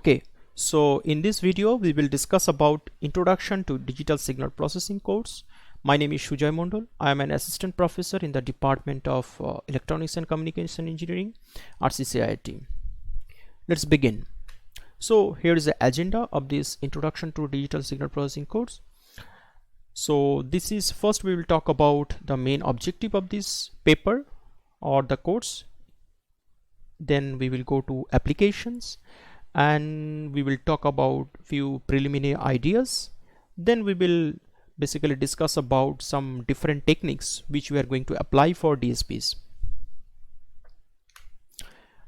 Okay, so in this video we will discuss about Introduction to Digital Signal Processing course. My name is Shujoy Mondal. I am an assistant professor in the Department of Electronics and Communication Engineering, RCCIIT. Let's begin. So here is the agenda of this Introduction to Digital Signal Processing course. So this is, first we will talk about the main objective of this paper or the course. Then we will go to applications and we will talk about few preliminary ideas. Then we will basically discuss about some different techniques which we are going to apply for DSPs.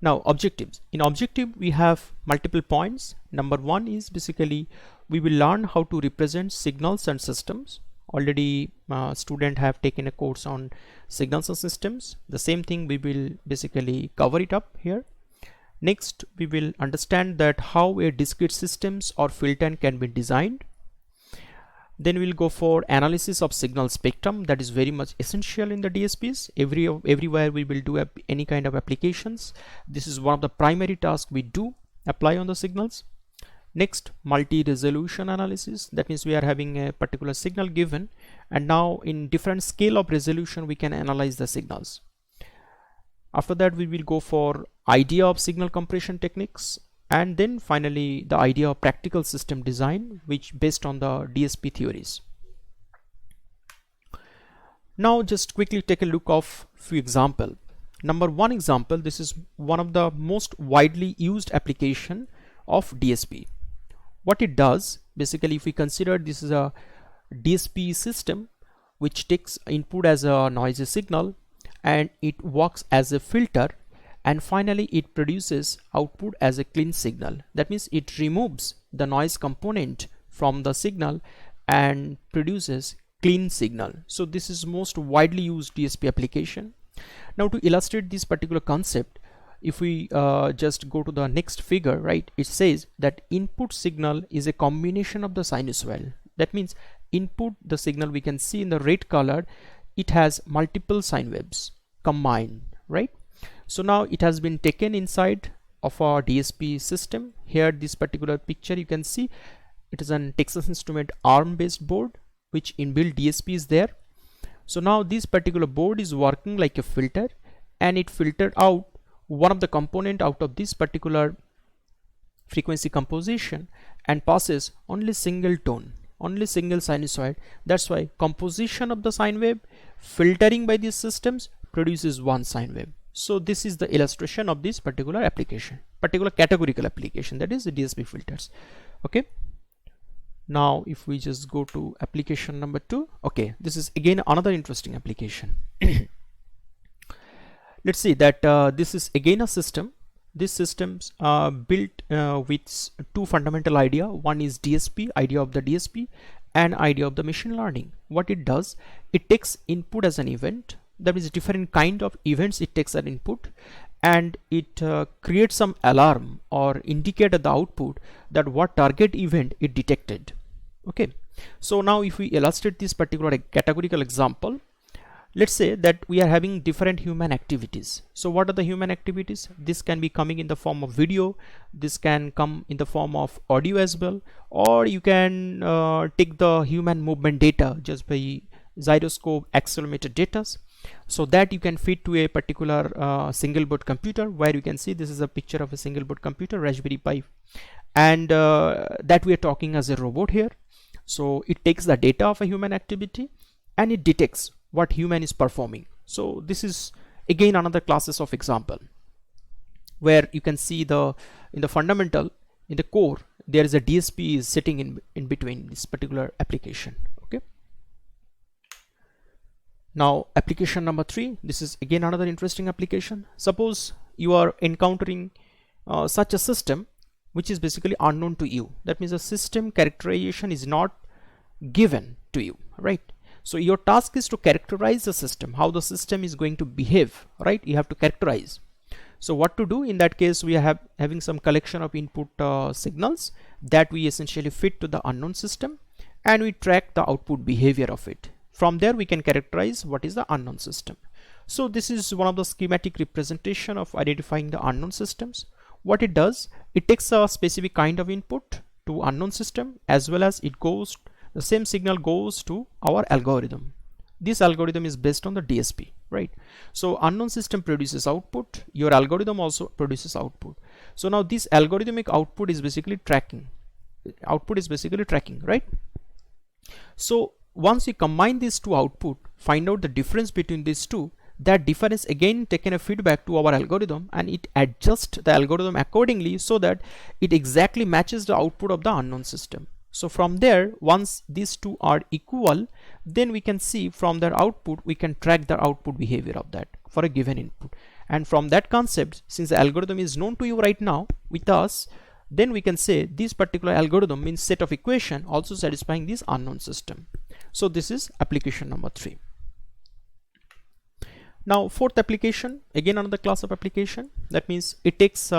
Now objectives. In objective we have multiple points. Number one is basically we will learn how to represent signals and systems. Already students have taken a course on signals and systems. The same thing we will basically cover it up here. Next we will understand that how a discrete systems or filter can be designed. Then we'll go for analysis of signal spectrum, that is very much essential in the DSPs. Everywhere we will do any kind of applications. This is one of the primary tasks we do apply on the signals. Next, multi-resolution analysis, that means we are having a particular signal given and now in different scale of resolution we can analyze the signals. After that we will go for idea of signal compression techniques, and then finally the idea of practical system design, which based on the DSP theories. Now just quickly take a look of few example. Number one example, this is one of the most widely used application of DSP. What it does, basically if we consider this is a DSP system which takes input as a noisy signal and it works as a filter, and finally it produces output as a clean signal. That means it removes the noise component from the signal and produces clean signal. So this is most widely used DSP application. Now to illustrate this particular concept, if we just go to the next figure, right, it says that input signal is a combination of the sinusoid. That means input, the signal we can see in the red color, it has multiple sine waves combined, right? So now it has been taken inside of our DSP system. Here this particular picture you can see it is an Texas Instrument ARM based board which inbuilt DSP is there. So now this particular board is working like a filter and it filtered out one of the component out of this particular frequency composition and passes only single tone, only single sinusoid. That's why composition of the sine wave filtering by these systems produces one sine wave. So this is the illustration of this particular application, particular categorical application, that is the DSP filters. Okay, now if we just go to application number 2, okay, this is again another interesting application. Let's see that this is again a system. This systems built with two fundamental idea. One is DSP, idea of the DSP, and idea of the machine learning. What it does, it takes input as an event. That is different kind of events it takes an input and it creates some alarm or indicate at the output that what target event it detected. Okay, so now if we illustrate this particular categorical example, let's say that we are having different human activities. So what are the human activities? This can be coming in the form of video, this can come in the form of audio as well, or you can take the human movement data just by gyroscope accelerometer data, so that you can feed to a particular single board computer, where you can see this is a picture of a single board computer, Raspberry Pi, and that we are talking as a robot here. So it takes the data of a human activity and it detects what human is performing. So this is again another classes of example where you can see the in the fundamental, in the core, there is a DSP is sitting in between this particular application. Okay, now application number 3, this is again another interesting application. Suppose you are encountering such a system which is basically unknown to you. That means the system characterization is not given to you, right? So your task is to characterize the system, how the system is going to behave, right? You have to characterize. So what to do in that case, we are having some collection of input signals that we essentially fit to the unknown system and we track the output behavior of it. From there we can characterize what is the unknown system. So this is one of the schematic representation of identifying the unknown systems. What it does, it takes a specific kind of input to unknown system, as well as the same signal goes to our algorithm. This algorithm is based on the DSP, right? So unknown system produces output, your algorithm also produces output. So now this algorithmic output is basically tracking. Right? So once you combine these two output, find out the difference between these two, that difference again taken a feedback to our algorithm, and it adjusts the algorithm accordingly so that it exactly matches the output of the unknown system. So from there, once these two are equal, then we can see from their output, we can track the output behavior of that for a given input. And from that concept, since the algorithm is known to you right now with us, then we can say this particular algorithm means set of equation also satisfying this unknown system. So this is application number 3. Now fourth application, again another class of application. That means it takes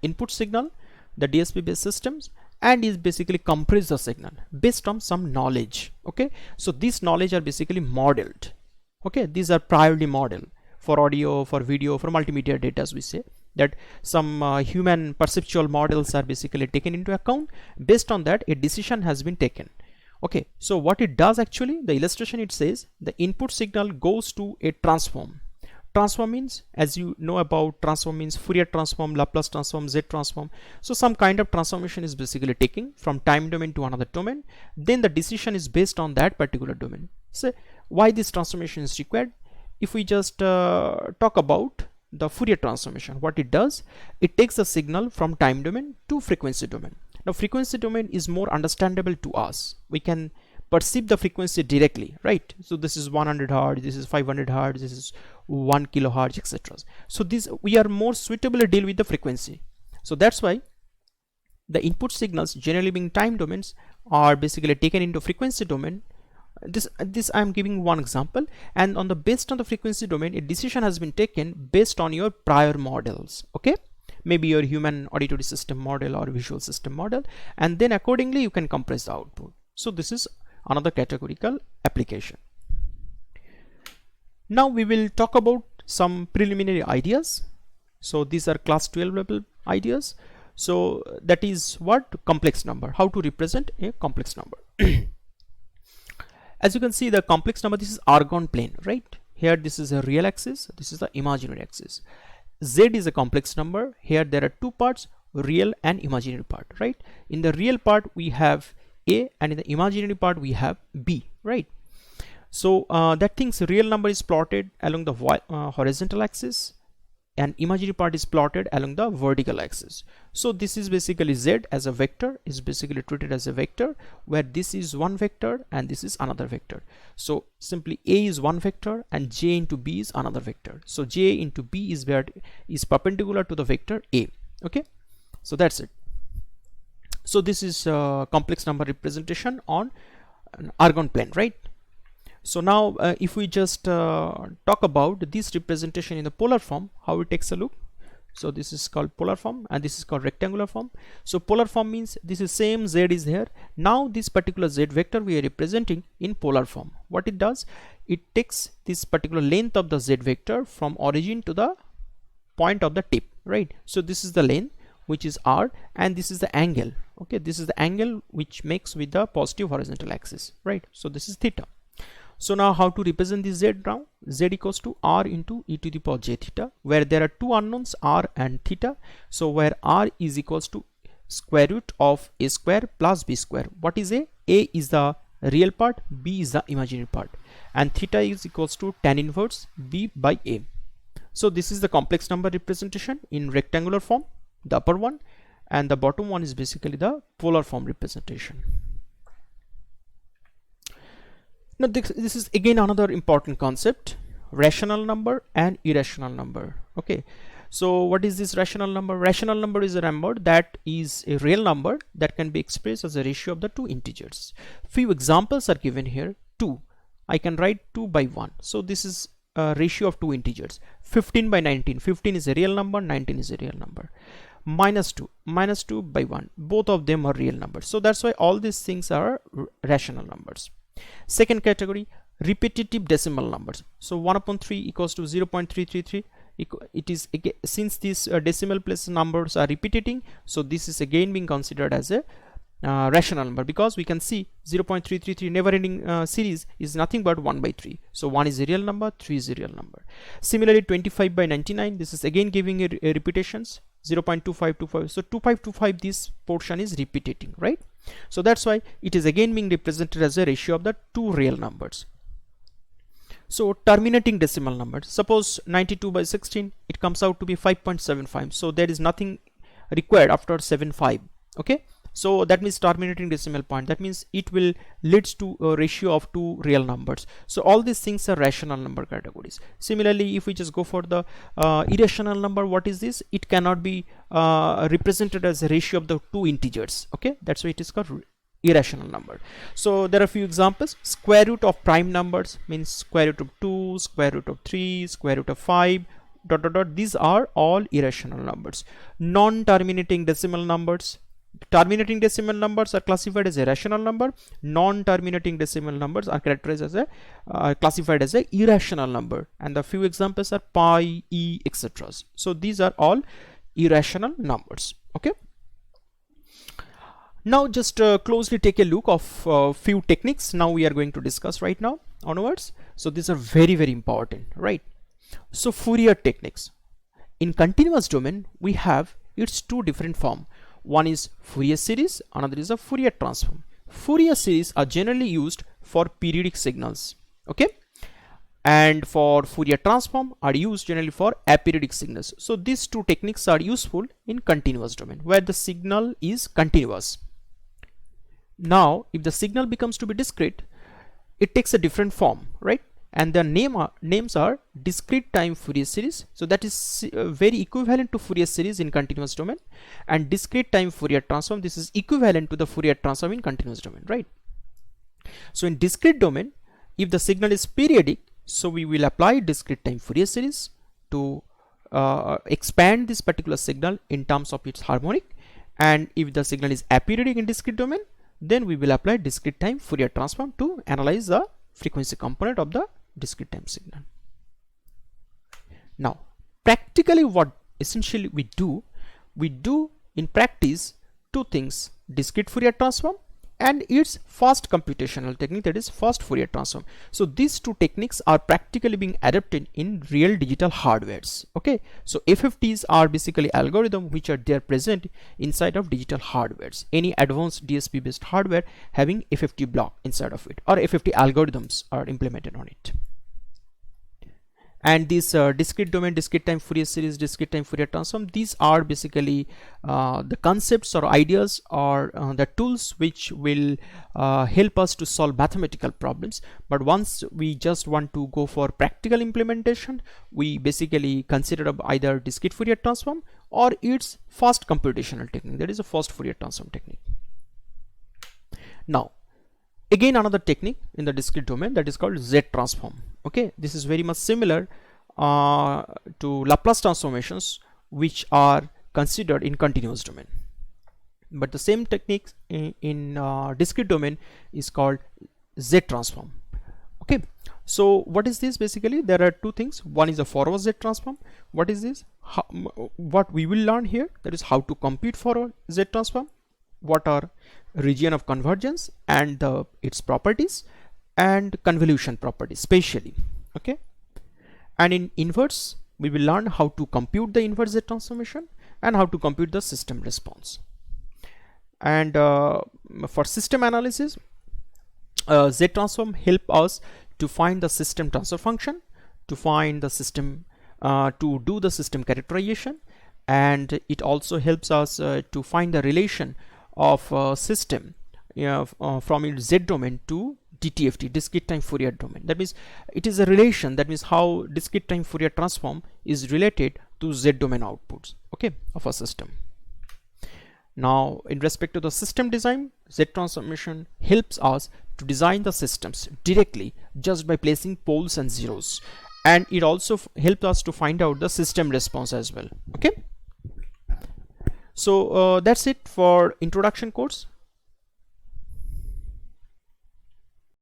input signal, the DSP based systems, and is basically compress the signal based on some knowledge. Okay, so these knowledge are basically modeled. Okay, these are priorly modeled for audio, for video, for multimedia data, as we say, that some human perceptual models are basically taken into account. Based on that, a decision has been taken. Okay, so what it does actually, the illustration, it says the input signal goes to a transform. Transform means, as you know about, transform means Fourier transform, Laplace transform, Z transform. So some kind of transformation is basically taking from time domain to another domain. Then the decision is based on that particular domain. So why this transformation is required? If we just talk about the Fourier transformation, what it does, it takes the signal from time domain to frequency domain. Now frequency domain is more understandable to us. We can perceive the frequency directly, right? So this is 100 Hz, this is 500 Hz, this is 1 kilohertz, etc. So this, we are more suitable to deal with the frequency. So that's why the input signals, generally being time domains, are basically taken into frequency domain. This I am giving one example, and on the based on the frequency domain, a decision has been taken based on your prior models. Okay, maybe your human auditory system model or visual system model, and then accordingly you can compress the output. So this is another categorical application. Now we will talk about some preliminary ideas. So these are class 12 level ideas. So that is what complex number, how to represent a complex number. As you can see, the complex number, this is Argand plane, right? Here this is a real axis, this is the imaginary axis. Z is a complex number. Here there are two parts, real and imaginary part, right? In the real part we have A, and in the imaginary part we have B, right? So that thing's real number is plotted along the horizontal axis, and imaginary part is plotted along the vertical axis. So this is basically Z as a vector, is basically treated as a vector, where this is one vector and this is another vector. So simply A is one vector and J into B is another vector. So J into B is where is perpendicular to the vector A. Okay, so that's it. So this is complex number representation on an Argand plane, right? So now if we just talk about this representation in the polar form, how it takes a look. So this is called polar form and this is called rectangular form. So polar form means this is same Z is here. Now this particular Z vector we are representing in polar form. What it does, it takes this particular length of the Z vector from origin to the point of the tip, right? So this is the length, which is R, and this is the angle. Okay, this is the angle which makes with the positive horizontal axis, right? So this is theta. So now how to represent this Z now? Z equals to R into e to the power j theta, where there are two unknowns R and theta. So where R is equals to square root of A square plus B square. What is A? A is the real part, B is the imaginary part, and theta is equals to tan inverse B by A. So this is the complex number representation in rectangular form, the upper one, and the bottom one is basically the polar form representation. Now this is again another important concept, rational number and irrational number. Okay, so what is this rational number? Rational number is a number that is a real number that can be expressed as a ratio of the two integers. Few examples are given here. 2, I can write 2 by 1. So this is a ratio of two integers. 15 by 19, 15 is a real number, 19 is a real number. Minus 2 by 1, both of them are real numbers. So that's why all these things are rational numbers. Second category, repetitive decimal numbers. So 1 upon 3 equals to 0.333 it is again, since these decimal place numbers are repeating, so this is again being considered as a rational number, because we can see 0.333 never ending series is nothing but 1 by 3. So 1 is a real number, 3 is a real number. Similarly 25 by 99, this is again giving a repetitions 0.2525. So 2525, this portion is repeating, right? So that's why it is again being represented as a ratio of the two real numbers. So terminating decimal numbers, suppose 92 by 16, it comes out to be 5.75. so there is nothing required after 75. Okay, so that means terminating decimal point, that means it will leads to a ratio of two real numbers. So all these things are rational number categories. Similarly, if we just go for the irrational number, what is this? It cannot be represented as a ratio of the two integers. Okay, that's why it is called irrational number. So there are a few examples. Square root of prime numbers means square root of 2, square root of 3, square root of 5, dot dot dot. These are all irrational numbers. Non-terminating decimal numbers. Terminating decimal numbers are classified as a rational number. Non-terminating decimal numbers are characterized as a classified as a irrational number. And the few examples are pi, e, etc. So these are all irrational numbers. Okay. Now just closely take a look of few techniques now we are going to discuss right now onwards. So these are very important, right? So Fourier techniques. In continuous domain, we have its two different form. One is Fourier series, another is a Fourier transform. Fourier series are generally used for periodic signals, okay? And for Fourier transform are used generally for aperiodic signals. So these two techniques are useful in continuous domain where the signal is continuous. Now if the signal becomes to be discrete, it takes a different form, right? And their names are discrete time Fourier series. So that is very equivalent to Fourier series in continuous domain, and discrete time Fourier transform, this is equivalent to the Fourier transform in continuous domain, right? So in discrete domain, if the signal is periodic, so we will apply discrete time Fourier series to expand this particular signal in terms of its harmonic. And if the signal is aperiodic in discrete domain, then we will apply discrete time Fourier transform to analyze the frequency component of the discrete time signal. Now practically what essentially we do in practice two things: discrete Fourier transform and its fast computational technique, that is fast Fourier transform. So these two techniques are practically being adapted in real digital hardwares. Okay, so FFTs are basically algorithms which are there present inside of digital hardwares. Any advanced DSP based hardware having FFT block inside of it, or FFT algorithms are implemented on it. And this discrete domain, discrete time Fourier series, discrete time Fourier transform, these are basically the concepts or ideas or the tools which will help us to solve mathematical problems. But once we just want to go for practical implementation, we basically consider either discrete Fourier transform or its fast computational technique, that is a fast Fourier transform technique. Now again another technique in the discrete domain, that is called Z transform. Okay, this is very much similar to Laplace transformations which are considered in continuous domain, but the same technique in discrete domain is called Z transform. Okay, so what is this? Basically there are two things. One is a forward Z transform. What is this? What we will learn here, that is how to compute forward Z transform, what are region of convergence and its properties, and convolution properties spatially. Okay, and in inverse we will learn how to compute the inverse Z transformation and how to compute the system response. And for system analysis, Z transform help us to find the system transfer function, to find the system to do the system characterization, and it also helps us to find the relation of system from its Z domain to DTFT, discrete time Fourier domain. That means it is a relation, that means how discrete time Fourier transform is related to Z domain outputs, okay, of a system. Now in respect to the system design, Z transformation helps us to design the systems directly just by placing poles and zeros, and it also helps us to find out the system response as well. Okay, so that's it for introduction course.